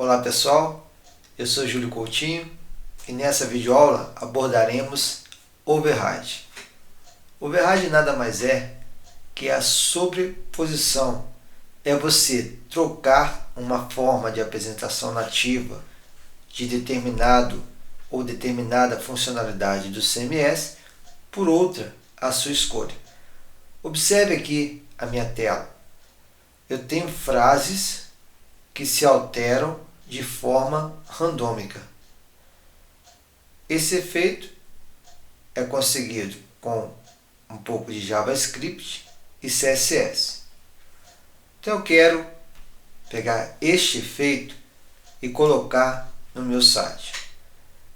Olá pessoal, eu sou Júlio Coutinho e nessa videoaula abordaremos override. Override nada mais é que a sobreposição, é você trocar uma forma de apresentação nativa de determinado ou determinada funcionalidade do CMS por outra à sua escolha. Observe aqui a minha tela. Eu tenho frases que se alteram de forma randômica. Esse efeito é conseguido com um pouco de JavaScript e CSS. Então eu quero pegar este efeito e colocar no meu site.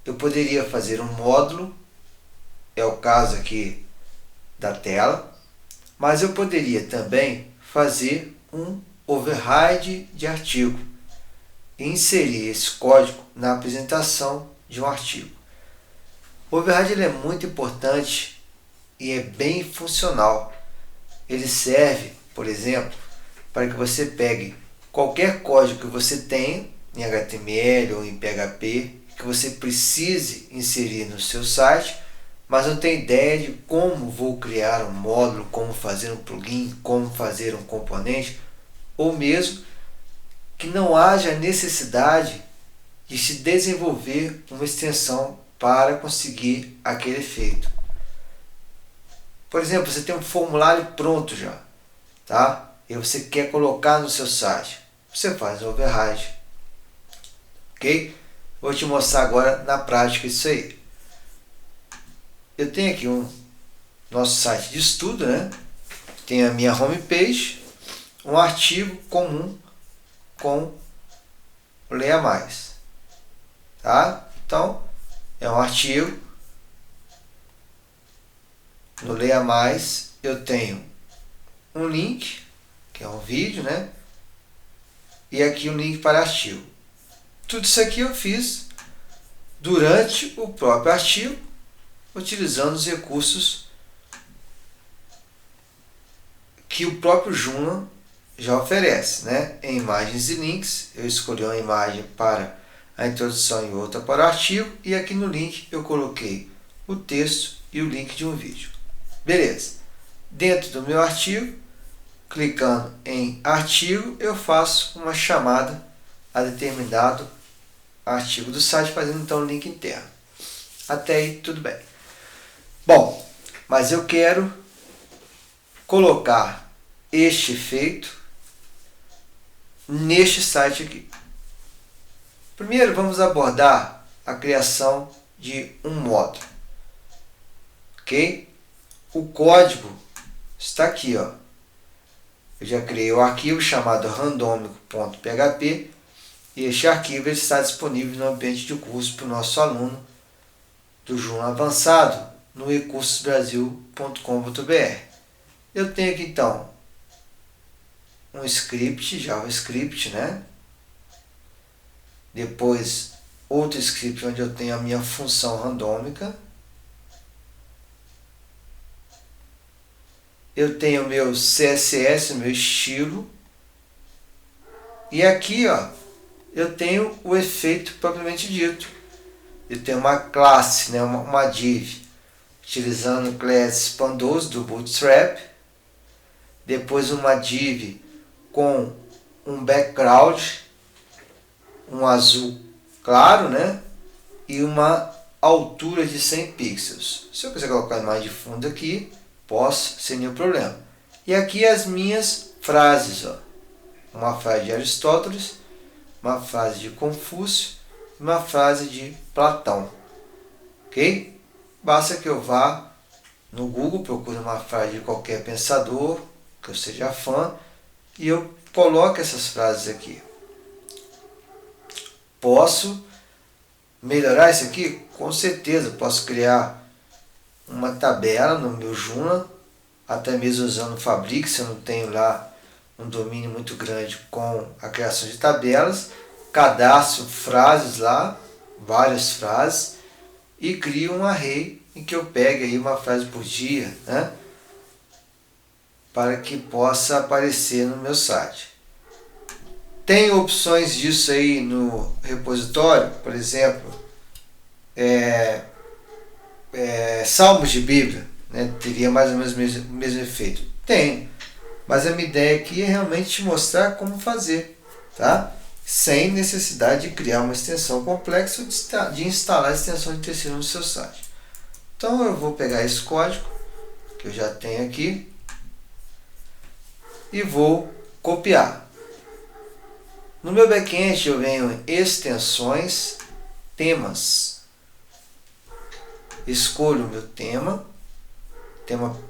Eu poderia fazer um módulo, é o caso aqui da tela, mas eu poderia também fazer um override de artigo e inserir esse código na apresentação de um artigo. O override ele é muito importante e é bem funcional. Ele serve, por exemplo, para que você pegue qualquer código que você tenha em HTML ou em PHP, que você precise inserir no seu site, mas não tem ideia de como vou criar um módulo, como fazer um plugin, como fazer um componente, ou mesmo que não haja necessidade de se desenvolver uma extensão para conseguir aquele efeito. Por exemplo, você tem um formulário pronto já, tá? E você quer colocar no seu site. Você faz o override. Ok? Vou te mostrar agora na prática isso aí. Eu tenho aqui nosso site de estudo, né? Tem a minha homepage, um artigo comum com Leia Mais. Tá? Então, é um artigo. No Leia Mais, eu tenho um link, que é um vídeo, né? E aqui um link para artigo. Tudo isso aqui eu fiz durante o próprio artigo, utilizando os recursos que o próprio Joomla já oferece, né? Em imagens e links, eu escolhi uma imagem para a introdução e outra para o artigo, e aqui no link eu coloquei o texto e o link de um vídeo. Beleza. Dentro do meu artigo, clicando em artigo, eu faço uma chamada a determinado artigo do site, fazendo então o link interno. Até aí tudo bem. Bom, mas eu quero colocar este efeito neste site aqui. Primeiro vamos abordar a criação de um módulo. Ok? O código está aqui, ó. Eu já criei o arquivo chamado randômico.php e este arquivo está disponível no ambiente de curso para o nosso aluno do Joomla Avançado no recursosbrasil.com.br. Eu tenho aqui então um script, JavaScript, né? Depois outro script onde eu tenho a minha função randômica. Eu tenho o meu CSS, meu estilo. E aqui, ó, eu tenho o efeito propriamente dito. Eu tenho uma classe, né, uma div, utilizando o class Pandas do Bootstrap. Depois uma div com um background, um azul claro, né, e uma altura de 100 pixels. Se eu quiser colocar a imagem de fundo aqui, posso sem nenhum problema. E aqui as minhas frases, ó. Uma frase de Aristóteles, uma frase de Confúcio, uma frase de Platão. Ok? Basta que eu vá no Google, procure uma frase de qualquer pensador, que eu seja fã, e eu coloco essas frases aqui. Posso melhorar isso aqui? Com certeza, posso criar uma tabela no meu Joomla, até mesmo usando o Fabric, se eu não tenho lá um domínio muito grande com a criação de tabelas, cadastro frases lá, várias frases, e crio um array em que eu pegue aí uma frase por dia, né, para que possa aparecer no meu site. Tem opções disso aí no repositório, por exemplo, salmos de Bíblia, né? Teria mais ou menos o mesmo efeito. Tem, mas a minha ideia aqui é realmente te mostrar como fazer, tá? Sem necessidade de criar uma extensão complexa ou de instalar a extensão de terceiro no seu site. Então eu vou pegar esse código que eu já tenho aqui e vou copiar. No meu back-end eu venho em extensões, temas. Escolho o meu tema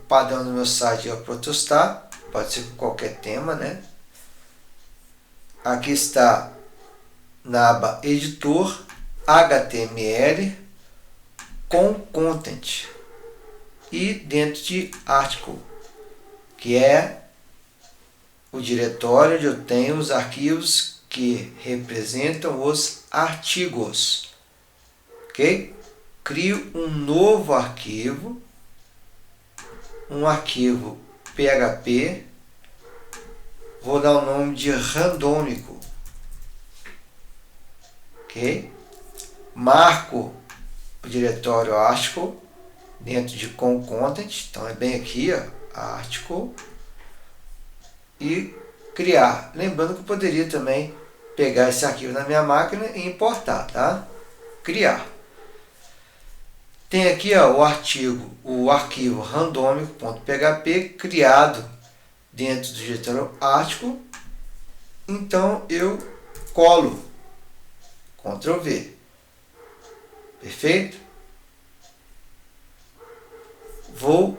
padrão do meu site é o Protostar, pode ser com qualquer tema, né? Aqui está na aba editor, HTML com content e dentro de article, que é o diretório onde eu tenho os arquivos que representam os artigos, ok? Crio um novo arquivo, um arquivo PHP, vou dar o nome de randômico, ok? Marco o diretório article dentro de com content, então é bem aqui, ó, article, e criar. Lembrando que eu poderia também pegar esse arquivo na minha máquina e importar, tá? Criar. Tem aqui, ó, o arquivo randômico.php criado dentro do diretório article. Então eu colo, Ctrl V. Perfeito? Vou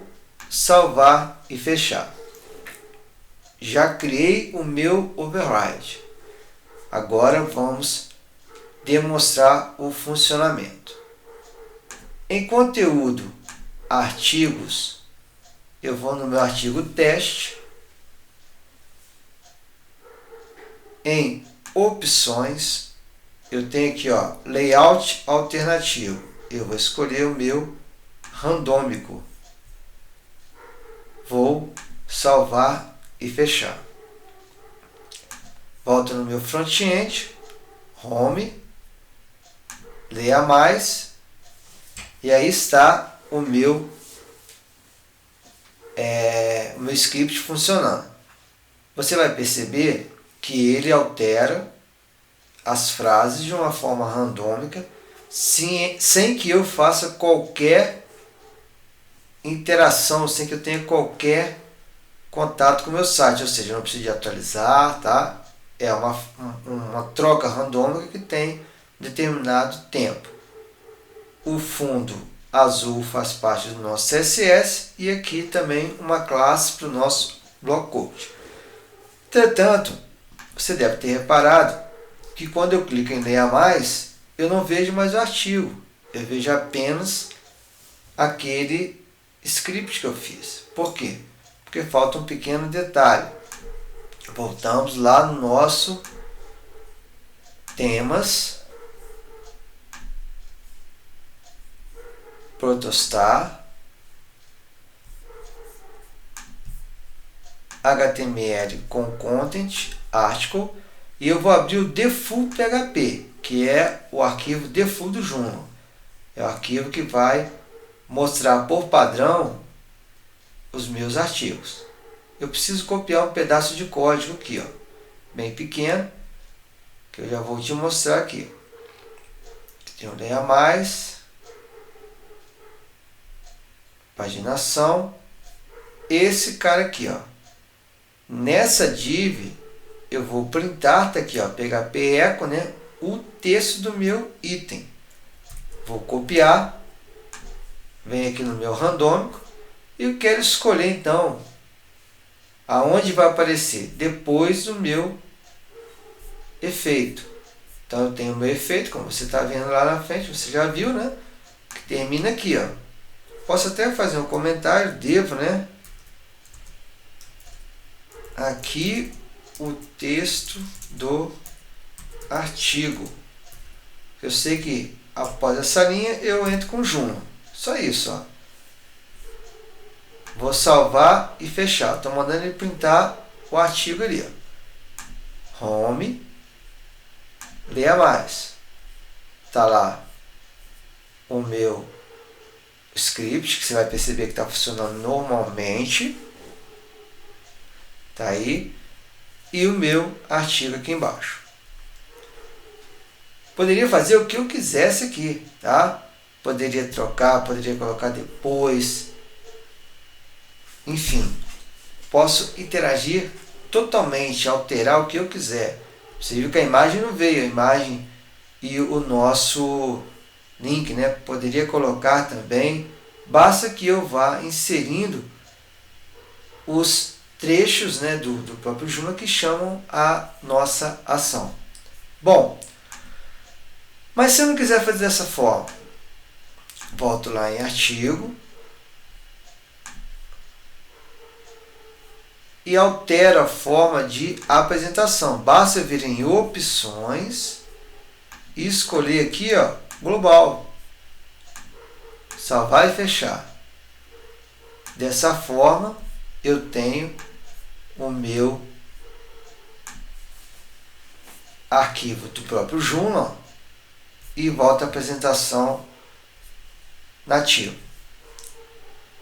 salvar e fechar. Já criei o meu override. Agora vamos demonstrar o funcionamento. Em conteúdo, artigos, eu vou no meu artigo teste. Em opções, eu tenho aqui, ó, layout alternativo. Eu vou escolher o meu randômico. Vou salvar e fechar. Volto no meu front-end, home, leia mais, e aí está o meu script funcionando. Você vai perceber que ele altera as frases de uma forma randômica, sem que eu faça qualquer interação, sem que eu tenha qualquer contato com o meu site, ou seja, eu não preciso de atualizar, tá? É uma troca randômica que tem determinado tempo. O fundo azul faz parte do nosso CSS e aqui também uma classe para o nosso block code. Entretanto, você deve ter reparado que quando eu clico em ler a mais, eu não vejo mais o artigo, eu vejo apenas aquele script que eu fiz. Por quê? Porque falta um pequeno detalhe. Voltamos lá no nosso temas, Protostar, HTML com content, article, e eu vou abrir o default PHP, que é o arquivo default do Juno. É o arquivo que vai mostrar por padrão os meus artigos. Eu preciso copiar um pedaço de código aqui, ó, bem pequeno, que eu já vou te mostrar aqui. Tem um leia mais, paginação, esse cara aqui, ó. Nessa div eu vou printar, tá aqui, ó, PHP echo, né, o texto do meu item. Vou copiar, venho aqui no meu randômico e eu quero escolher então aonde vai aparecer depois do meu efeito. Então eu tenho o meu efeito, como você está vendo lá na frente, você já viu, né? Que termina aqui, ó. Posso até fazer um comentário, devo, né? Aqui o texto do artigo. Eu sei que após essa linha eu entro com Juno. Só isso, ó. Vou salvar e fechar. Estou mandando ele printar o artigo ali, ó. Home, leia mais. Está lá o meu script, que você vai perceber que está funcionando normalmente. Está aí. E o meu artigo aqui embaixo. Poderia fazer o que eu quisesse aqui, tá? Poderia trocar, poderia colocar depois. Enfim, posso interagir totalmente, alterar o que eu quiser. Você viu que a imagem não veio, a imagem e o nosso link, né? Poderia colocar também. Basta que eu vá inserindo os trechos, né, do próprio Joomla que chamam a nossa ação. Bom, mas se eu não quiser fazer dessa forma, volto lá em artigo e altero a forma de apresentação. Basta vir em opções e escolher aqui, ó, global. Salvar e fechar. Dessa forma, eu tenho o meu arquivo do próprio Joomla e volta a apresentação nativa.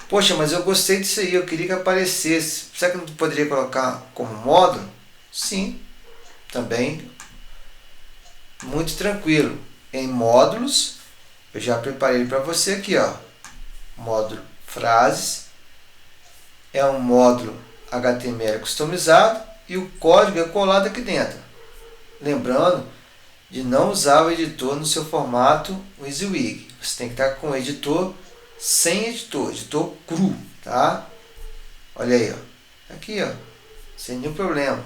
Poxa, mas eu gostei disso aí, eu queria que aparecesse. Será que eu não poderia colocar como módulo? Sim, também muito tranquilo. Em módulos, eu já preparei para você aqui, ó. Módulo frases. É um módulo HTML customizado e o código é colado aqui dentro. Lembrando de não usar o editor no seu formato WYSIWYG. Você tem que estar com o editor sem editor, editor cru, tá? Olha aí, ó. Aqui, ó, sem nenhum problema.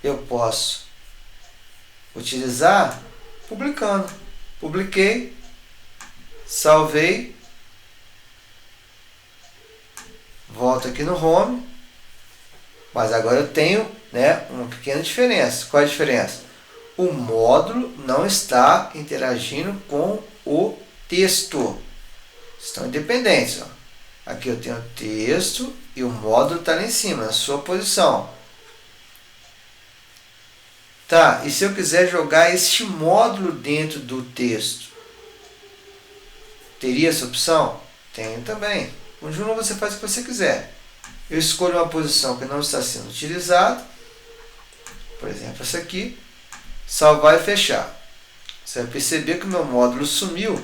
Eu posso utilizar publicando. Publiquei, salvei, volto aqui no Home, mas agora eu tenho, né, uma pequena diferença. Qual é a diferença? O módulo não está interagindo com o texto. Estão independentes. Ó. Aqui eu tenho o texto e o módulo está lá em cima, na sua posição. Tá, e se eu quiser jogar este módulo dentro do texto? Teria essa opção? Tenho também. Com Joomla você faz o que você quiser. Eu escolho uma posição que não está sendo utilizada. Por exemplo, essa aqui. Salvar e fechar. Você vai perceber que o meu módulo sumiu,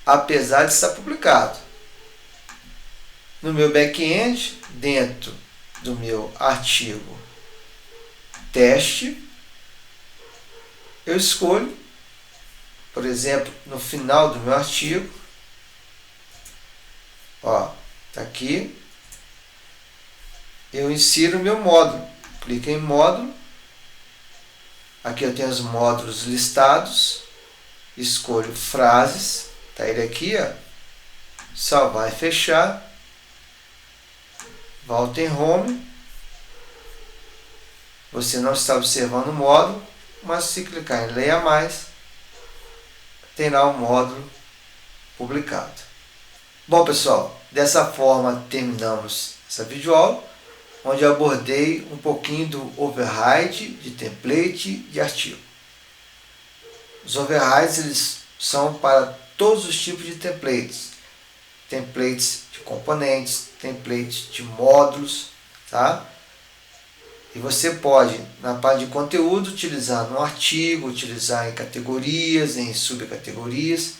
apesar de estar publicado. No meu back-end, dentro do meu artigo teste, eu escolho, por exemplo, no final do meu artigo, ó, tá aqui, eu insiro o meu módulo. Clico em módulo. Aqui eu tenho os módulos listados. Escolho frases. Tá ele aqui, ó. Salvar e fechar. Volto em Home. Você não está observando o módulo, mas se clicar em Leia Mais, terá o módulo publicado. Bom, pessoal, dessa forma terminamos essa videoaula, onde eu abordei um pouquinho do override de template de artigo. Os overrides eles são para todos os tipos de templates. Templates de componentes, templates de módulos, tá? E você pode, na parte de conteúdo, utilizar no artigo, utilizar em categorias, em subcategorias.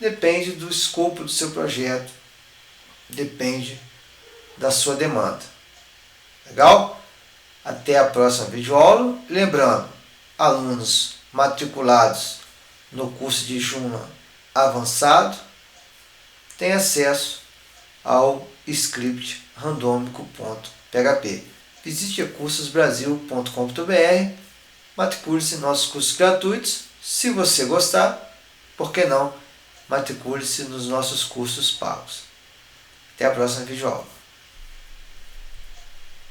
Depende do escopo do seu projeto, depende da sua demanda. Legal? Até a próxima videoaula. Lembrando, alunos matriculados no curso de Joomla avançado têm acesso ao script randômico.php. Visite cursosbrasil.com.br, matricule-se em nossos cursos gratuitos. Se você gostar, por que não, matricule-se nos nossos cursos pagos. Até a próxima videoaula.